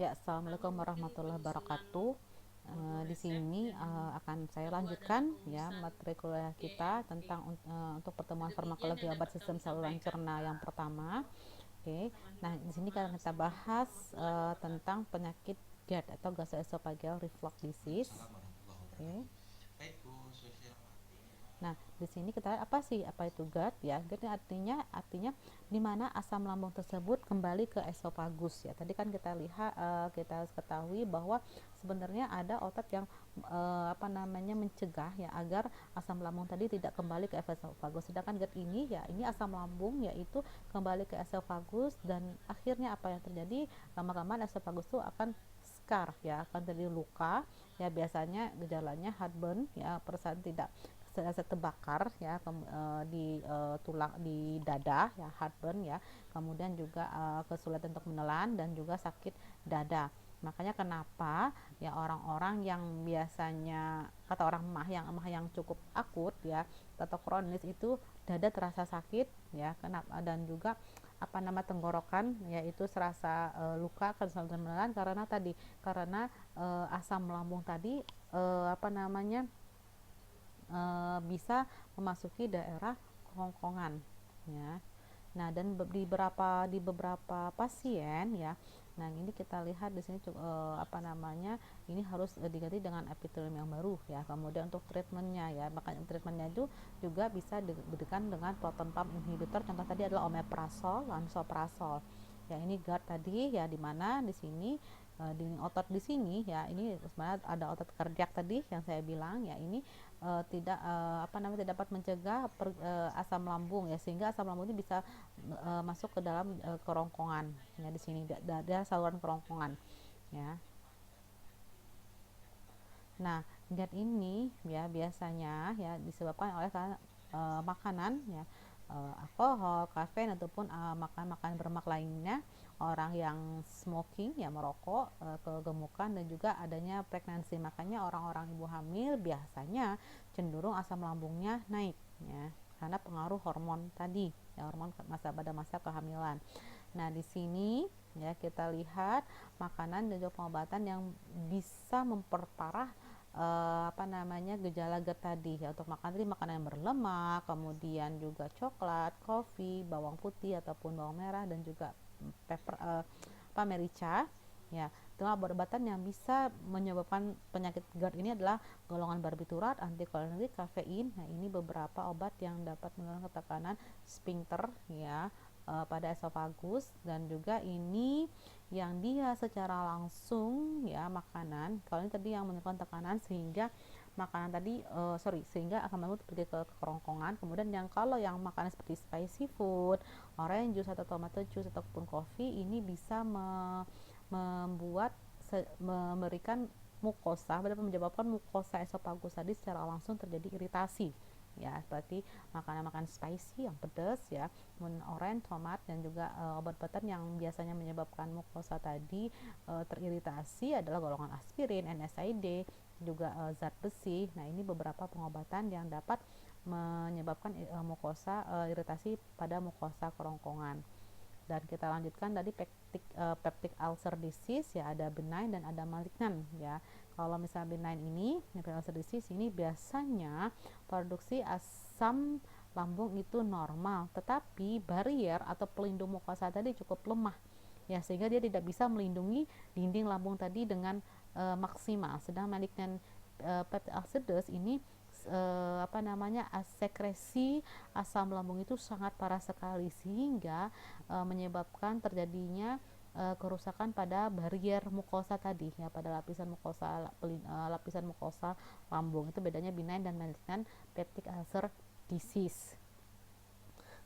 Ya, assalamualaikum warahmatullahi wabarakatuh. Di sini akan saya lanjutkan ya materi kuliah kita tentang untuk pertemuan farmakologi obat sistem saluran cerna yang pertama. Oke, nah di sini kan kita bahas tentang penyakit GERD atau gastroesophageal reflux disease. Waalaikumsalam warahmatullahi Oke. wabarakatuh. Baik Bu Susiawati. Nah, di sini kita lihat apa sih apa itu GERD ya? GERD artinya di mana asam lambung tersebut kembali ke esofagus ya. Tadi kan kita lihat kita harus ketahui bahwa sebenarnya ada otot yang mencegah ya agar asam lambung tadi tidak kembali ke esofagus. Sedangkan GERD ini ya ini asam lambung yaitu kembali ke esofagus dan akhirnya apa yang terjadi lama-lama esofagus itu akan scar ya akan terjadi luka ya biasanya gejalanya heartburn ya perasaan tidak sedikit terbakar ya di tulang di dada ya heartburn ya kemudian juga kesulitan untuk menelan dan juga sakit dada. Makanya kenapa ya orang-orang yang biasanya kata orang emah yang cukup akut ya atau kronis itu dada terasa sakit ya kenapa dan juga tenggorokan yaitu serasa luka kesulitan menelan karena asam lambung tadi apa namanya bisa memasuki daerah kerongkongan ya. Nah, dan di beberapa pasien ya. Nah, ini kita lihat di sini ini harus diganti dengan epitelium yang baru ya. Kemudian untuk treatmentnya ya, makanya treatmentnya itu juga bisa diberikan dengan proton pump inhibitor. Contoh tadi adalah omeprazol, lansoprazol. Ya, ini GERD tadi ya di mana di sini di otot di sini ya ini sebenarnya ada otot kardiak tadi yang saya bilang ya ini tidak dapat mencegah asam lambung ya sehingga asam lambung ini bisa masuk ke dalam kerongkongan ya di sini ada saluran kerongkongan ya. Nah, GERD ini ya biasanya ya disebabkan oleh makanan ya alkohol, kafein ataupun makan berlemak lainnya, orang yang smoking ya merokok, kegemukan dan juga adanya pregnancy. Makanya orang-orang ibu hamil biasanya cenderung asam lambungnya naik ya karena pengaruh hormon tadi ya hormon pada masa kehamilan. Nah, di sini ya kita lihat makanan dan juga pengobatan yang bisa memperparah gejala GERD tadi ya untuk makanan yang berlemak, kemudian juga coklat, kopi, bawang putih ataupun bawang merah dan juga merica ya. Itu obat-obatan yang bisa menyebabkan penyakit GERD ini adalah golongan barbiturat, antikolinerik, kafein. Nah, ini beberapa obat yang dapat menurunkan tekanan sphincter ya pada esofagus dan juga ini yang dia secara langsung ya makanan kalau ini tadi yang menurunkan tekanan sehingga makanan tadi sehingga asam lambung pergi ke kerongkongan. Kemudian kalau yang makanan seperti spicy food, orange juice atau tomato juice ataupun kopi ini bisa membuat memberikan mukosa dapat menyebabkan mukosa esofagus tadi secara langsung terjadi iritasi ya seperti makanan-makanan spicy yang pedas ya orange, tomat dan juga obat-obatan yang biasanya menyebabkan mukosa tadi teriritasi adalah golongan aspirin, NSAID, juga zat besi. Nah, ini beberapa pengobatan yang dapat menyebabkan iritasi pada mukosa kerongkongan. Dan kita lanjutkan tadi peptic ulcer disease ya ada benign dan ada malignan ya. Kalau misalnya benign ini peptic ulcer disease ini biasanya produksi asam lambung itu normal tetapi barier atau pelindung mukosa tadi cukup lemah ya sehingga dia tidak bisa melindungi dinding lambung tadi dengan maksimal. Sedang malignan peptic ulcer ini sekresi asam lambung itu sangat parah sekali sehingga menyebabkan terjadinya kerusakan pada barier mukosa tadi ya pada lapisan mukosa lambung. Itu bedanya benign dan malignant peptic ulcer disease.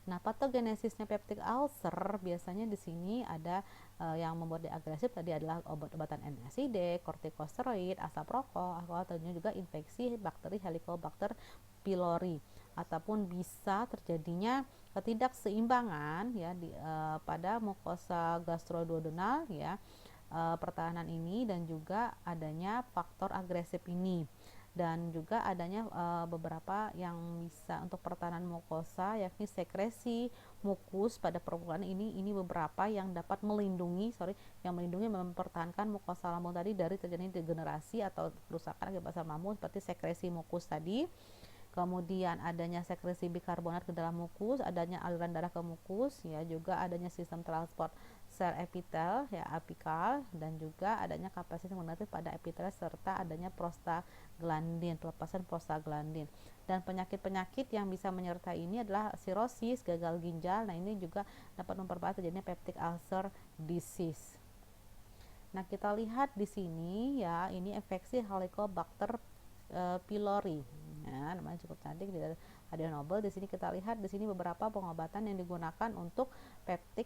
Nah, patogenesisnya peptic ulcer biasanya di sini ada yang membuat dia agresif tadi adalah obat-obatan NSAID, kortikosteroid, asap rokok, atau juga infeksi bakteri Helicobacter pylori ataupun bisa terjadinya ketidakseimbangan ya pada mukosa gastroduodenal ya pertahanan ini dan juga adanya faktor agresif ini. dan juga adanya beberapa yang bisa untuk pertahanan mukosa, yakni sekresi mukus pada permukaan ini beberapa yang dapat melindungi mempertahankan mukosa lambung tadi dari terjadinya degenerasi atau kerusakan akibat asam lambung seperti sekresi mukus tadi. Kemudian adanya sekresi bikarbonat ke dalam mukus, adanya aliran darah ke mukus, ya, juga adanya sistem transport sel epitel, ya, apikal, dan juga adanya kapasitas negatif pada epitel serta adanya prostaglandin, pelepasan prostaglandin. Dan penyakit-penyakit yang bisa menyertai ini adalah sirosis, gagal ginjal. Nah, ini juga dapat memperparah terjadinya peptic ulcer disease. Nah, kita lihat di sini, ya, ini infeksi Helicobacter pylori. Ya, namanya cukup cantik, ada Nobel. Di sini kita lihat di sini beberapa pengobatan yang digunakan untuk peptic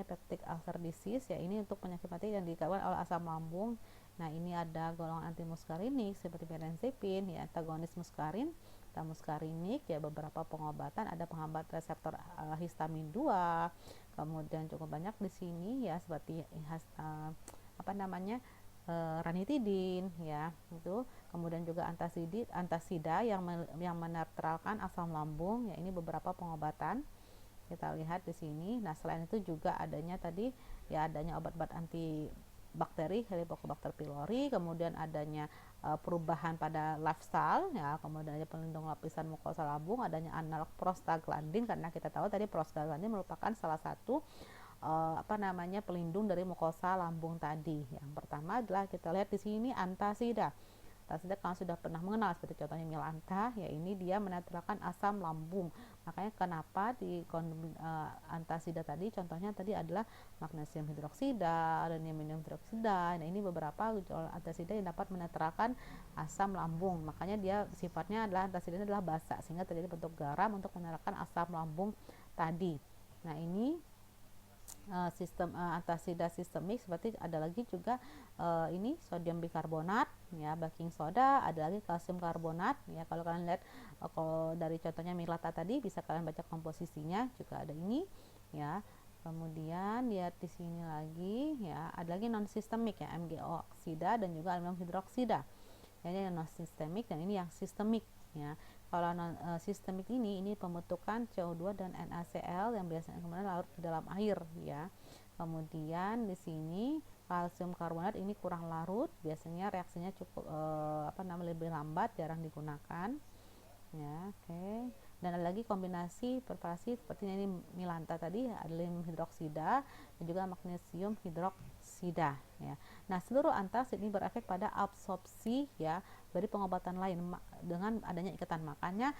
peptic ulcer disease, ya, ini untuk penyakit mati yang disebabkan oleh asam lambung. Nah, ini ada golongan antimuskarinik seperti pirenzepin, ya, antagonis muskarin, tamuskarinik, ya, beberapa pengobatan ada penghambat reseptor histamin 2. Kemudian cukup banyak di sini, ya, seperti ranitidin, ya, itu. Kemudian juga antasida yang menetralkan asam lambung, ya, ini beberapa pengobatan kita lihat di sini. Nah, selain itu juga adanya tadi, ya, adanya obat-obat anti bakteri Helicobacter pylori, kemudian adanya perubahan pada lifestyle, ya, kemudian ada pelindung lapisan mukosa lambung, adanya analog prostaglandin, karena kita tahu tadi prostaglandin merupakan salah satu pelindung dari mukosa lambung tadi. Yang pertama adalah kita lihat di sini antasida. Antasida kalau sudah pernah mengenal seperti contohnya Milanta, ya, ini dia menetralkan asam lambung. Makanya kenapa di antasida tadi contohnya tadi adalah magnesium hidroksida, aluminium hidroksida. Nah, ini beberapa antasida yang dapat menetralkan asam lambung. Makanya dia sifatnya adalah antasida adalah basa sehingga terjadi bentuk garam untuk menetralkan asam lambung tadi. Nah, ini sistem antasida sistemik. Seperti ada lagi juga ini sodium bikarbonat, ya, baking soda, ada lagi kalsium karbonat, ya. Kalau kalian lihat kalau dari contohnya Milata tadi bisa kalian baca komposisinya, juga ada ini, ya. Kemudian lihat di sini lagi, ya, ada lagi non sistemik, ya, MgO oksida dan juga aluminium hidroksida. Ini yang non sistemik dan ini yang sistemik, ya. Kalau non sistemik ini pembentukan CO2 dan NaCl yang biasanya kemudian larut di dalam air, ya. Kemudian di sini kalsium karbonat ini kurang larut, biasanya reaksinya cukup lebih lambat, jarang digunakan, ya. Oke. Dan ada lagi kombinasi preparasi seperti ini Milanta tadi, aluminium hidroksida dan juga magnesium hidroksida, ya. Nah, seluruh antasid ini berefek pada absorpsi, ya, dari pengobatan lain dengan adanya ikatan. Makanya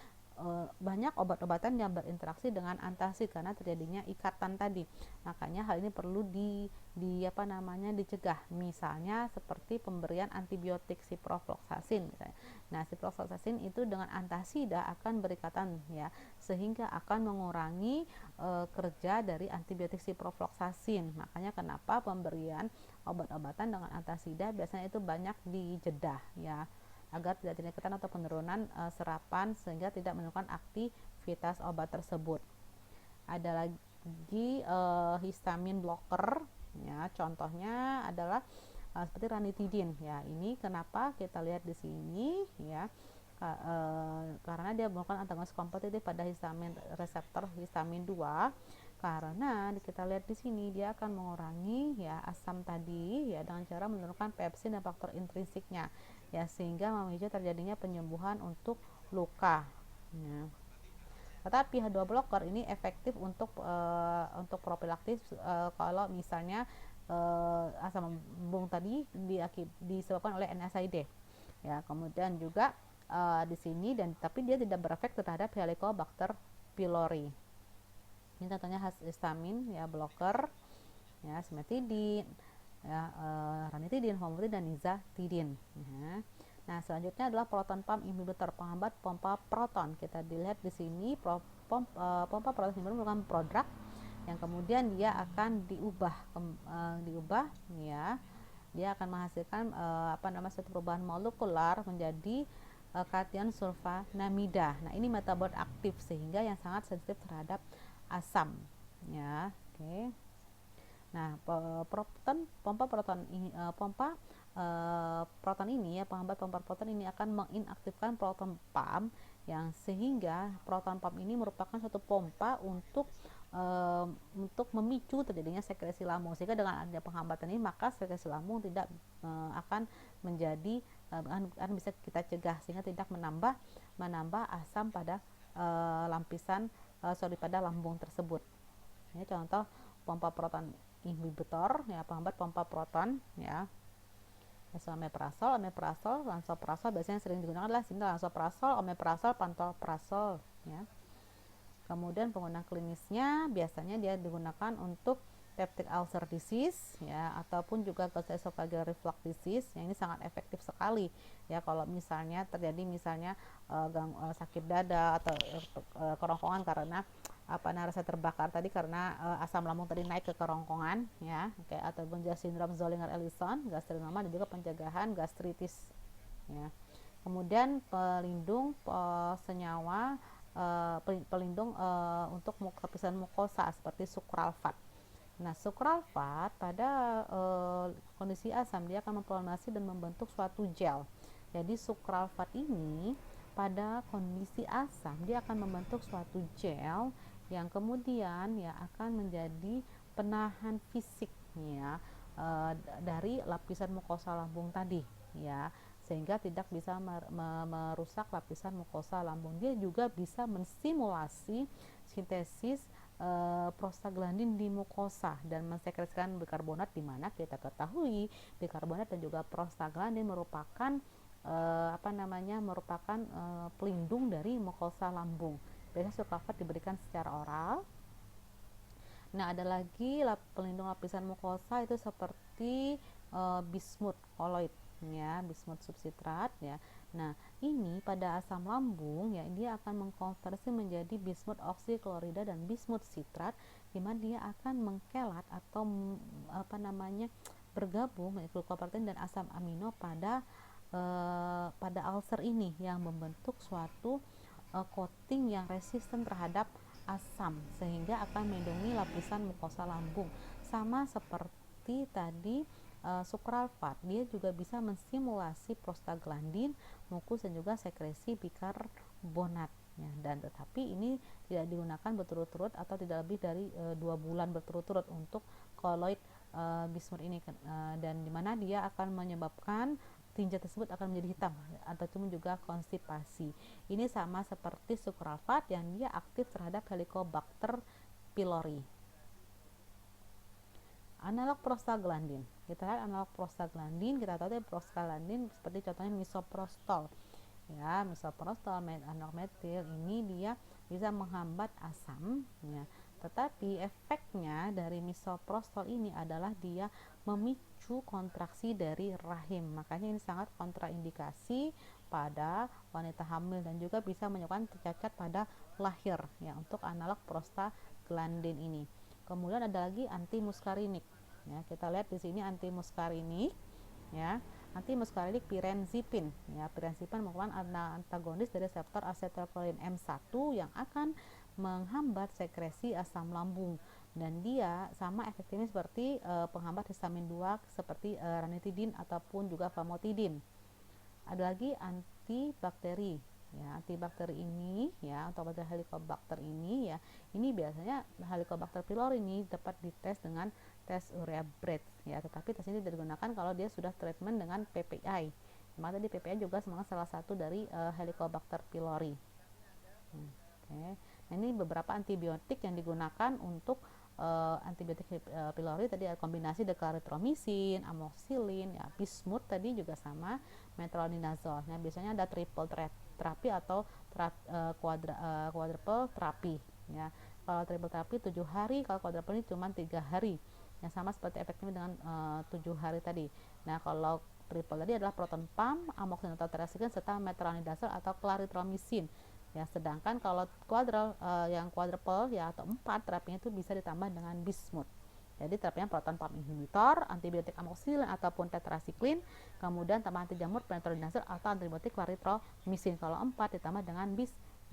banyak obat-obatan yang berinteraksi dengan antasid karena terjadinya ikatan tadi. Makanya hal ini perlu dicegah. Misalnya seperti pemberian antibiotik ciprofloxacin misalnya. Nah, ciprofloxacin itu dengan antasida akan berikatan, ya, sehingga akan mengurangi kerja dari antibiotik ciprofloxacin. Makanya kenapa pemberian obat-obatan dengan antasida biasanya itu banyak dijedah, ya, agar tidak terjadi ikatan atau penurunan serapan sehingga tidak menimbulkan aktivitas obat tersebut. Ada lagi histamin blocker, ya, contohnya adalah seperti ranitidin, ya. Ini kenapa kita lihat di sini, ya, karena dia merupakan antagonis kompetitif pada histamin reseptor histamin 2. Karena kita lihat di sini dia akan mengurangi, ya, asam tadi, ya, dengan cara menurunkan pepsin dan faktor intrinsiknya, ya, sehingga memicu terjadinya penyembuhan untuk luka, ya. Tetapi H2 blocker ini efektif untuk profilaktis kalau misalnya asam lambung tadi disebabkan oleh NSAID, ya. Kemudian juga di sini tapi dia tidak berefek terhadap Helicobacter pylori. Ini contohnya histamin, ya, blocker, ya, simetidin, ya, ranitidin, famotidin, dan nizatidin, ya. Nah, selanjutnya adalah proton pump inhibitor, penghambat pompa proton. Kita dilihat di sini pompa proton inhibitor merupakan prodrug yang kemudian dia akan diubah, ya. Dia akan menghasilkan suatu perubahan molekular menjadi kation sulfonamida. Nah, ini metabolit aktif sehingga yang sangat sensitif terhadap asam, ya. Oke. Nah, pompa proton ini ya, penghambat pompa proton ini akan menginaktifkan proton pump, yang sehingga proton pump ini merupakan suatu pompa untuk memicu terjadinya sekresi lambung, sehingga dengan adanya penghambatan ini maka sekresi lambung tidak akan menjadi akan bisa kita cegah, sehingga tidak menambah asam pada lapisan pada lambung tersebut. Ini contoh pompa proton inhibitor ya, penghambat pompa proton ya. Omeprazol, lansoprazol biasanya sering digunakan adalah lansoprazol, omeprazol, pantoprazol ya. Kemudian penggunaan klinisnya biasanya dia digunakan untuk peptic ulcer disease ya, ataupun juga gastroesophageal reflux disease, yang ini sangat efektif sekali ya kalau misalnya terjadi sakit dada atau kerongkongan karena rasa terbakar tadi karena asam lambung tadi naik ke kerongkongan ya, kayak ataupun juga sindrom Zollinger-Ellison, gastrinoma, dan juga pencegahan gastritis ya. Kemudian pelindung senyawa pelindung untuk lapisan mukosa seperti sukralfat. Nah, sukralfat pada kondisi asam dia akan memformulasi dan membentuk suatu gel. Jadi sukralfat ini pada kondisi asam dia akan membentuk suatu gel yang kemudian ya akan menjadi penahan fisik ya dari lapisan mukosa lambung tadi ya, sehingga tidak bisa merusak lapisan mukosa lambung. Dia juga bisa mensimulasi sintesis prostaglandin di mukosa dan mensekresikan bikarbonat, di mana kita ketahui bikarbonat dan juga prostaglandin merupakan pelindung dari mukosa lambung. Biasanya sukralfat diberikan secara oral. Nah, ada lagi pelindung lapisan mukosa itu seperti bismut koloid ya, bismut subsitrat ya. Nah, ini pada asam lambung ya, dia akan mengkonversi menjadi bismut oksiklorida dan bismut sitrat, di mana dia akan mengkelat atau bergabung dengan glukoprotein dan asam amino pada ulcer ini, yang membentuk suatu coating yang resisten terhadap asam, sehingga akan melindungi lapisan mukosa lambung. Sama seperti tadi sukralfat, dia juga bisa mensimulasi prostaglandin, mukus, dan juga sekresi bikarbonat ya. Dan tetapi ini tidak digunakan berturut-turut atau tidak lebih dari 2 bulan berturut-turut untuk koloid bismut ini dan dimana dia akan menyebabkan tinja tersebut akan menjadi hitam ataupun juga konstipasi. Ini sama seperti sukralfat yang dia aktif terhadap Helicobacter pylori. Analog prostaglandin. Kita lihat analog prostaglandin, kita tahu prostaglandin seperti contohnya misoprostol. Ya, misoprostol, analog metil ini dia bisa menghambat asam ya. Tetapi efeknya dari misoprostol ini adalah dia memicu kontraksi dari rahim. Makanya ini sangat kontraindikasi pada wanita hamil dan juga bisa menyebabkan cacat pada lahir ya untuk analog prostaglandin ini. Kemudian ada lagi antimuskarinik. Ya, kita lihat di sini antimuskarinik ya. Antimuskarinik pirenzepin ya. Pirenzepin merupakan antagonis dari reseptor asetylcholine M1 yang akan menghambat sekresi asam lambung, dan dia sama efektifnya seperti penghambat histamin 2 seperti ranitidin ataupun juga famotidin. Ada lagi antibakteri ya, antibakteri ini ya, untuk Helicobacter ini ya, ini biasanya Helicobacter pylori ini dapat dites dengan tes urea breath ya, tetapi tes ini tidak digunakan kalau dia sudah treatment dengan PPI. Maka tadi PPI juga sebenarnya salah satu dari Helicobacter pylori. Okay. Nah, ini beberapa antibiotik yang digunakan untuk antibiotik pylori tadi ada kombinasi declaritromisin, amoxicillin, ya, bismut tadi juga sama, metronidazole. Nah, biasanya ada triple terapi atau quadruple terapi ya. Kalau triple terapi 7 hari, kalau quadruple ini cuma 3 hari. Yang sama seperti efektifnya dengan 7 hari tadi. Nah, kalau triple tadi adalah proton pump, amoxicillin atau tetracycline serta metronidazole atau clarithromycin. Ya, sedangkan kalau yang quadruple ya atau 4 terapinya itu bisa ditambah dengan bismut. Jadi terapinya proton pump inhibitor, antibiotik amoxicillin ataupun tetracycline, kemudian tambah anti jamur metronidazole atau antibiotik clarithromycin. Kalau 4 ditambah dengan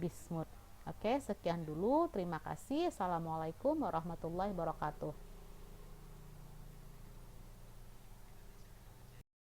bismut. Oke, sekian dulu. Terima kasih. Assalamualaikum warahmatullahi wabarakatuh.